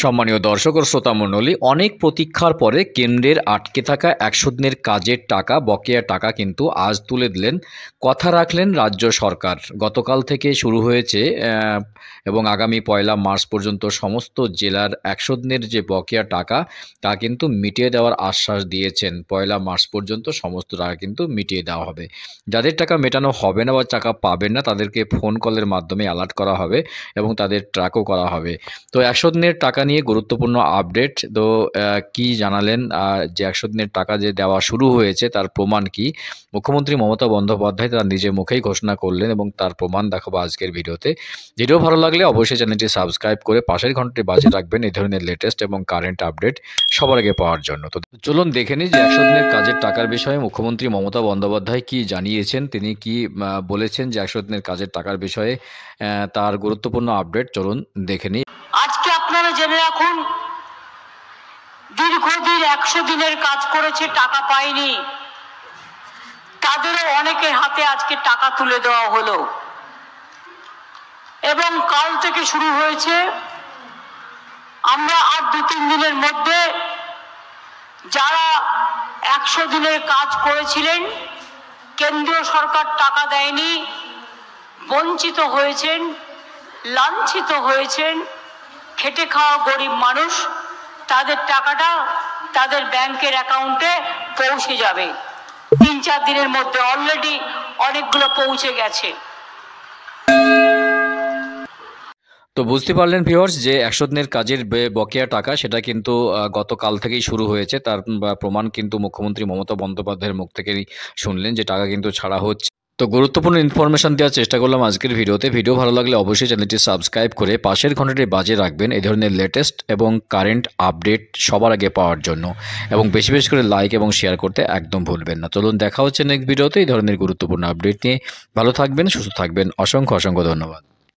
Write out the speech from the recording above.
সম্মানীয় দর্শক ও শ্রোতা মণ্ডলী, অনেক প্রতীক্ষার পরে কেন্দ্রের আটকে থাকা ১০০ দিনের কাজের টাকা, বকেয়া টাকা কিন্তু আজ তুলে দিলেন। কথা রাখলেন রাজ্য সরকার। গতকাল থেকে শুরু হয়েছে এবং আগামী ১লা মার্চ পর্যন্ত সমস্ত জেলার ১০০ দিনের যে বকেয়া টাকা তা কিন্তু মিটিয়ে দেওয়ার আশ্বাস দিয়েছেন। ১লা মার্চ পর্যন্ত সমস্ত টাকা কিন্তু মিটিয়ে দেওয়া হবে। যাদের টাকা মেটানো হবে না বা টাকা পাবেন না তাদেরকে ফোন কলের মাধ্যমে অ্যালার্ট করা হবে এবং তাদের ট্র্যাকও করা হবে। তো ১০০ দিনের টাকা নিয়ে গুরুত্বপূর্ণ আপডেট। তো কি জানালেন, যে ১০০ দিনের টাকা যে দেওয়া শুরু হয়েছে তার প্রমাণ কি? মুখ্যমন্ত্রী মমতা বন্দ্যোপাধ্যায় তার নিজের মুখেই ঘোষণা করলেন এবং তার প্রমাণ দেখাবো আজকের ভিডিওতে। ভিডিও ভালো লাগলে অবশ্যই চ্যানেলটি সাবস্ক্রাইব করে পাশের ঘন্টাটি বাজিয়ে রাখবেন এই ধরনের লেটেস্ট এবং কারেন্ট আপডেট সবার আগে পাওয়ার জন্য। তো চলুন দেখে নিই যে ১০০ দিনের কাজের টাকার বিষয়ে মুখ্যমন্ত্রী মমতা বন্দ্যোপাধ্যায় কি জানিয়েছেন, তিনি কি বলেছেন যে ১০০ দিনের কাজের টাকার বিষয়ে তার গুরুত্বপূর্ণ আপডেট চলুন দেখে নিই। আজকে আপনারা জেনে রাখুন, দীর্ঘদিন ১০০ দিনের কাজ করেছে, টাকা পায়নি, তাদেরও অনেকের হাতে আজকে টাকা তুলে দেওয়া হলো এবং কাল থেকে শুরু হয়েছে। আমরা আর ২-৩ দিনের মধ্যে যারা ১০০ দিনের কাজ করেছিলেন, কেন্দ্রীয় সরকার টাকা দেয়নি, বঞ্চিত হয়েছেন, লাঞ্ছিত হয়েছেন, খেটে খাওয়া গরিব মানুষ, তাদের টাকাটা তাদের ব্যাংকের অ্যাকাউন্টে পৌঁছে যাবে। ৩-৪ দিনের মধ্যে অলরেডি অনেকগুলো পৌঁছে গেছে। তো বুঝতে পারলেন ভিউয়ার্স যে ১০০ দিনের কাজের বকেয়া টাকা সেটা কিন্তু গতকাল থেকেই শুরু হয়েছে। তার প্রমাণ কিন্তু মুখ্যমন্ত্রী মমতা বন্দ্যোপাধ্যায়ের মুখ থেকেই শুনলেন যে টাকা কিন্তু ছাড়া হচ্ছে। তো গুরুত্বপূর্ণ ইনফরমেশন দেওয়ার চেষ্টা করলাম আজকের ভিডিওতে। ভিডিও ভালো লাগলে অবশ্যই চ্যানেলটি সাবস্ক্রাইব করে পাশের ঘন্টাটি বাজিয়ে রাখবেন এই ধরনের লেটেস্ট এবং কারেন্ট আপডেট সবার আগে পাওয়ার জন্য, এবং বেশি বেশি করে লাইক এবং শেয়ার করতে একদম ভুলবেন না। চলুন দেখা হচ্ছে নেক্সট ভিডিওতে এই ধরনের গুরুত্বপূর্ণ আপডেট নিয়ে। ভালো থাকবেন, সুস্থ থাকবেন। অসংখ্য ধন্যবাদ।